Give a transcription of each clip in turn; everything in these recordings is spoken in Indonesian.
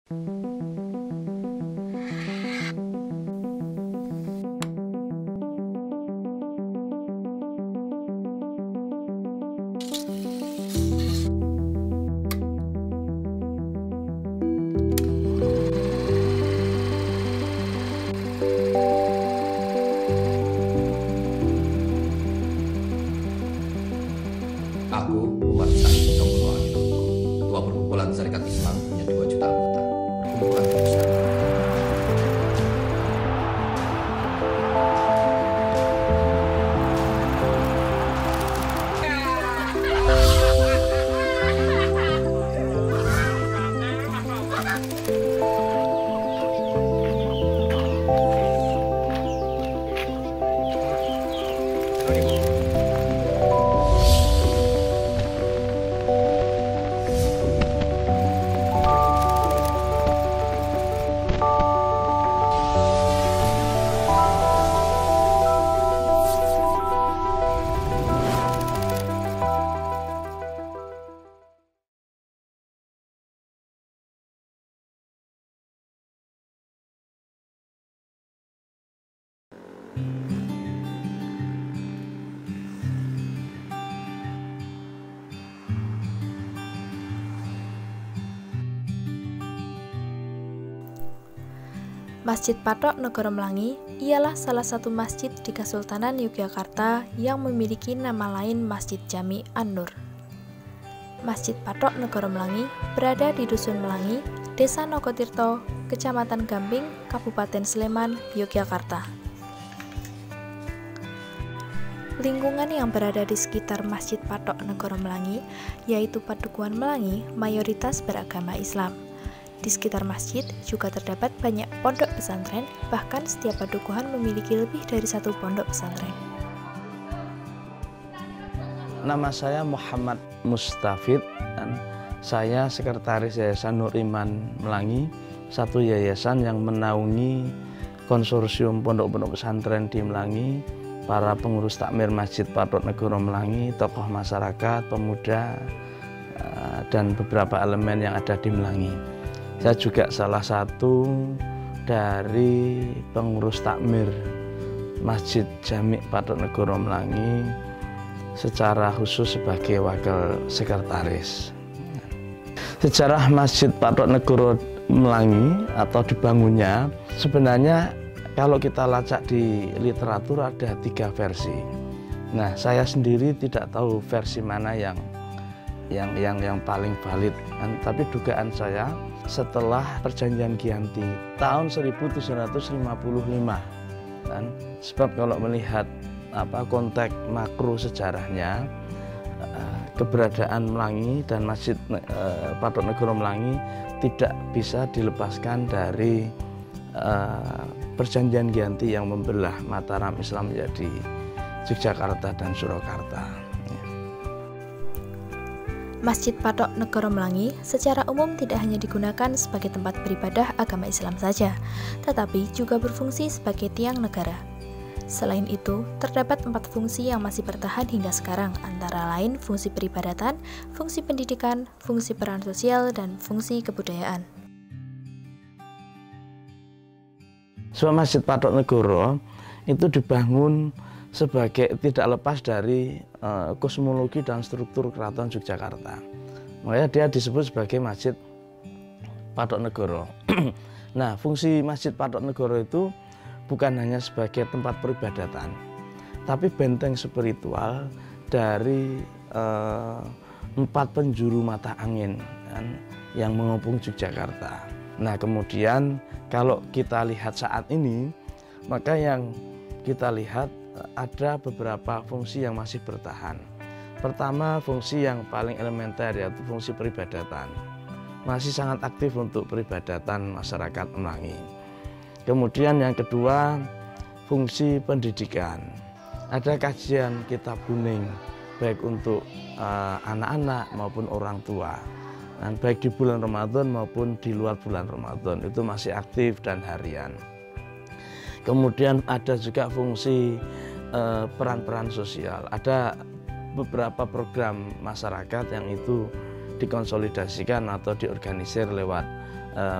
Aku, Umar Said Jomblo Aminuddin, Ketua Perkumpulan Sarekat Islam punya 2 juta anggota. Perkumpulan terbesar. Masjid Patok Negoro Mlangi ialah salah satu masjid di Kesultanan Yogyakarta yang memiliki nama lain Masjid Jami An-Nur. Masjid Patok Negoro Mlangi berada di Dusun Melangi, Desa Nogotirto, Kecamatan Gamping, Kabupaten Sleman, Yogyakarta. Lingkungan yang berada di sekitar Masjid Patok Negoro Mlangi, yaitu Padukuhan Melangi, mayoritas beragama Islam. Di sekitar masjid juga terdapat banyak pondok pesantren, bahkan setiap padukuhan memiliki lebih dari 1 pondok pesantren. Nama saya Muhammad Mustafid dan saya Sekretaris Yayasan Nur Iman Melangi, satu yayasan yang menaungi konsorsium pondok-pondok pesantren di Melangi, para pengurus takmir Masjid Patok Negoro Mlangi, tokoh masyarakat, pemuda, dan beberapa elemen yang ada di Melangi. Saya juga salah satu dari pengurus takmir Masjid Jami Patok Negoro Mlangi secara khusus sebagai wakil sekretaris. Sejarah Masjid Patok Negoro Mlangi atau dibangunnya, sebenarnya kalau kita lacak di literatur ada 3 versi. Nah, saya sendiri tidak tahu versi mana yang paling valid, tapi dugaan saya setelah perjanjian Giyanti tahun 1755, kan? Sebab kalau melihat konteks makro sejarahnya, keberadaan Melangi dan Masjid Patok Negoro Mlangi tidak bisa dilepaskan dari perjanjian Giyanti yang membelah Mataram Islam menjadi Yogyakarta dan Surakarta. Masjid Patok Negoro Mlangi secara umum tidak hanya digunakan sebagai tempat beribadah agama Islam saja, tetapi juga berfungsi sebagai tiang negara. Selain itu, terdapat 4 fungsi yang masih bertahan hingga sekarang, antara lain fungsi peribadatan, fungsi pendidikan, fungsi peran sosial, dan fungsi kebudayaan. Sebab Masjid Patok Negoro itu dibangun sebagai tidak lepas dari kosmologi dan struktur Keraton Yogyakarta. Makanya dia disebut sebagai Masjid Patok Negoro. Nah, fungsi Masjid Patok Negoro itu bukan hanya sebagai tempat peribadatan, tapi benteng spiritual dari 4 penjuru mata angin kan, yang mengepung Yogyakarta. Nah, kemudian kalau kita lihat saat ini, maka yang kita lihat ada beberapa fungsi yang masih bertahan. Pertama, fungsi yang paling elementer yaitu fungsi peribadatan. Masih sangat aktif untuk peribadatan masyarakat Melangi. Kemudian yang kedua, fungsi pendidikan. Ada kajian kitab kuning baik untuk anak-anak maupun orang tua. Dan baik di bulan Ramadan maupun di luar bulan Ramadan itu masih aktif dan harian. Kemudian ada juga fungsi peran-peran sosial. Ada beberapa program masyarakat yang itu dikonsolidasikan atau diorganisir lewat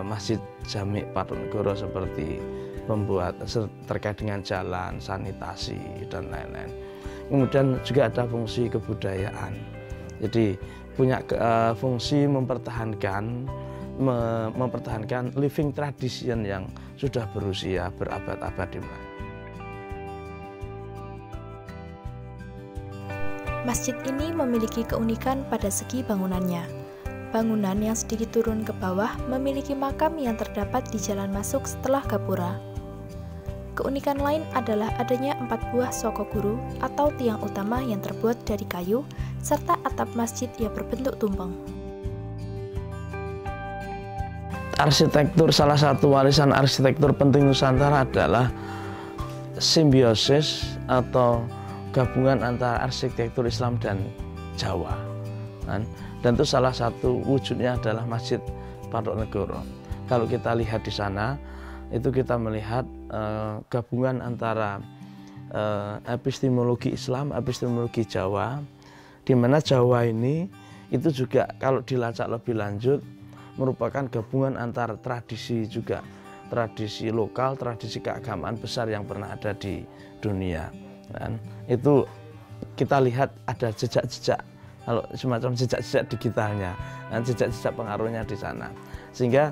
Masjid Jami Patonegoro seperti membuat terkait dengan jalan, sanitasi dan lain-lain. Kemudian juga ada fungsi kebudayaan. Jadi punya fungsi mempertahankan living tradition yang sudah berusia berabad-abad di Melayu. Masjid ini memiliki keunikan pada segi bangunannya. Bangunan yang sedikit turun ke bawah memiliki makam yang terdapat di jalan masuk setelah gapura. Keunikan lain adalah adanya 4 buah sokoguru atau tiang utama yang terbuat dari kayu, serta atap masjid yang berbentuk tumpeng. Arsitektur, salah satu warisan arsitektur penting Nusantara adalah simbiosis atau gabungan antara arsitektur Islam dan Jawa. Dan itu salah satu wujudnya adalah Masjid Patonegoro. Kalau kita lihat di sana, itu kita melihat gabungan antara epistemologi Islam, epistemologi Jawa, di mana Jawa ini itu juga kalau dilacak lebih lanjut merupakan gabungan antara tradisi juga, tradisi lokal, tradisi keagamaan besar yang pernah ada di dunia. Dan itu kita lihat ada jejak-jejak, kalau semacam jejak-jejak digitalnya, dan jejak-jejak pengaruhnya di sana. Sehingga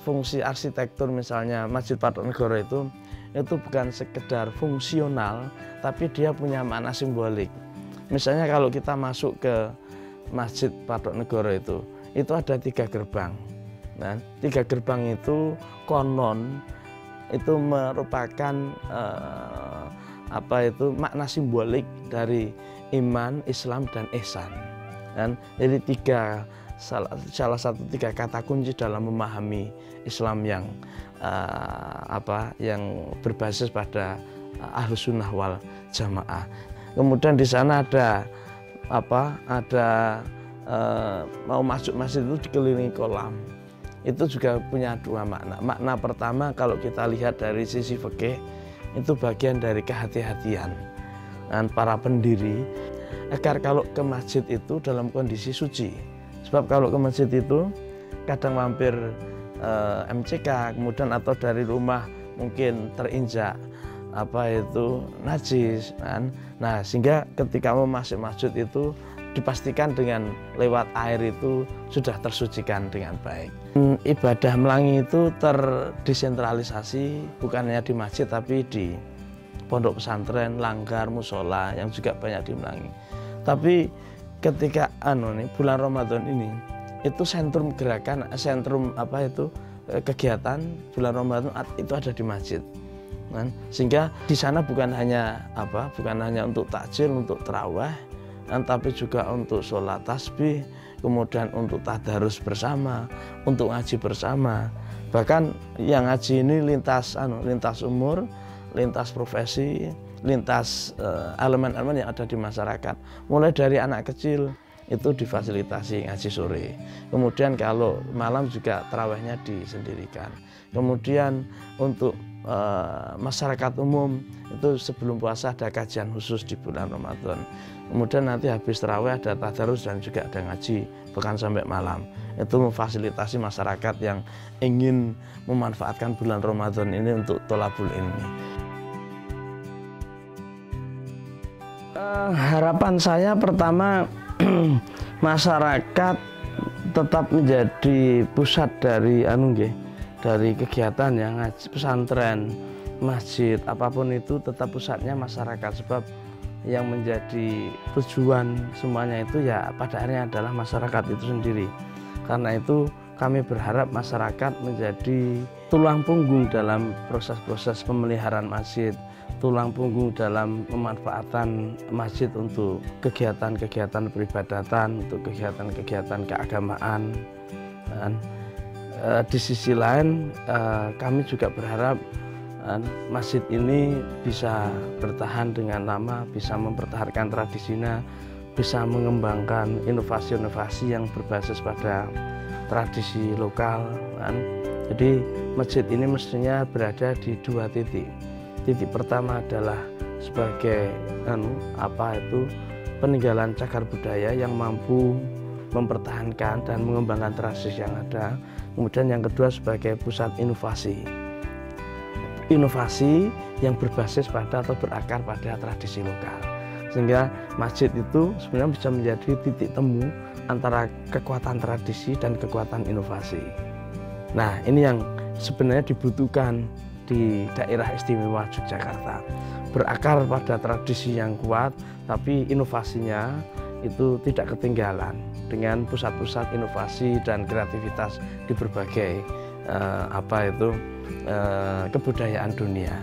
fungsi arsitektur misalnya Masjid Patonegoro itu bukan sekedar fungsional, tapi dia punya makna simbolik. Misalnya kalau kita masuk ke Masjid Patonegoro itu ada 3 gerbang. Nah, 3 gerbang itu konon itu merupakan makna simbolik dari iman, Islam, dan ihsan. Dan jadi salah satu 3 kata kunci dalam memahami Islam yang berbasis pada Ahlus Sunnah wal Jamaah. Kemudian di sana mau masuk masjid itu dikelilingi kolam. Itu juga punya 2 makna. Makna pertama kalau kita lihat dari sisi fikih, itu bagian dari kehati-hatian dan para pendiri agar kalau ke masjid itu dalam kondisi suci. Sebab kalau ke masjid itu kadang mampir MCK, kemudian atau dari rumah mungkin terinjak najis kan. Nah, sehingga ketika mau masuk masjid itu dipastikan dengan lewat air itu sudah tersucikan dengan baik. Ibadah Melangi itu terdesentralisasi, bukan hanya di masjid tapi di pondok pesantren, langgar, musola yang juga banyak di Melangi. Tapi ketika bulan Ramadan ini itu sentrum gerakan, kegiatan bulan Ramadan itu ada di masjid. Sehingga di sana bukan hanya untuk takjil, untuk tarawih, tapi juga untuk sholat tasbih, kemudian untuk tadarus bersama, untuk ngaji bersama. Bahkan yang ngaji ini lintas umur, lintas profesi, lintas elemen-elemen yang ada di masyarakat. Mulai dari anak kecil itu difasilitasi ngaji sore. Kemudian kalau malam juga tarawihnya disendirikan. Kemudian untuk masyarakat umum itu sebelum puasa ada kajian khusus di bulan Ramadan. Kemudian nanti habis tarawih ada tadarus dan juga ada ngaji bahkan sampai malam. Itu memfasilitasi masyarakat yang ingin memanfaatkan bulan Ramadan ini untuk tholabul ilmi. Harapan saya pertama masyarakat tetap menjadi pusat dari kegiatan yang ngaji, pesantren, masjid, apapun itu tetap pusatnya masyarakat. Sebab yang menjadi tujuan semuanya itu ya pada akhirnya adalah masyarakat itu sendiri. Karena itu kami berharap masyarakat menjadi tulang punggung dalam proses-proses pemeliharaan masjid, tulang punggung dalam pemanfaatan masjid untuk kegiatan-kegiatan peribadatan, untuk kegiatan-kegiatan keagamaan. Dan di sisi lain kami juga berharap masjid ini bisa bertahan dengan lama, bisa mempertahankan tradisinya, bisa mengembangkan inovasi-inovasi yang berbasis pada tradisi lokal. Jadi masjid ini mestinya berada di 2 titik. Titik pertama adalah sebagai peninggalan cagar budaya yang mampu mempertahankan dan mengembangkan tradisi yang ada. Kemudian yang kedua sebagai pusat inovasi. Inovasi yang berbasis pada atau berakar pada tradisi lokal. Sehingga masjid itu sebenarnya bisa menjadi titik temu antara kekuatan tradisi dan kekuatan inovasi. Nah, ini yang sebenarnya dibutuhkan di daerah istimewa Yogyakarta. Berakar pada tradisi yang kuat, tapi inovasinya itu tidak ketinggalan dengan pusat-pusat inovasi dan kreativitas di berbagai kebudayaan dunia.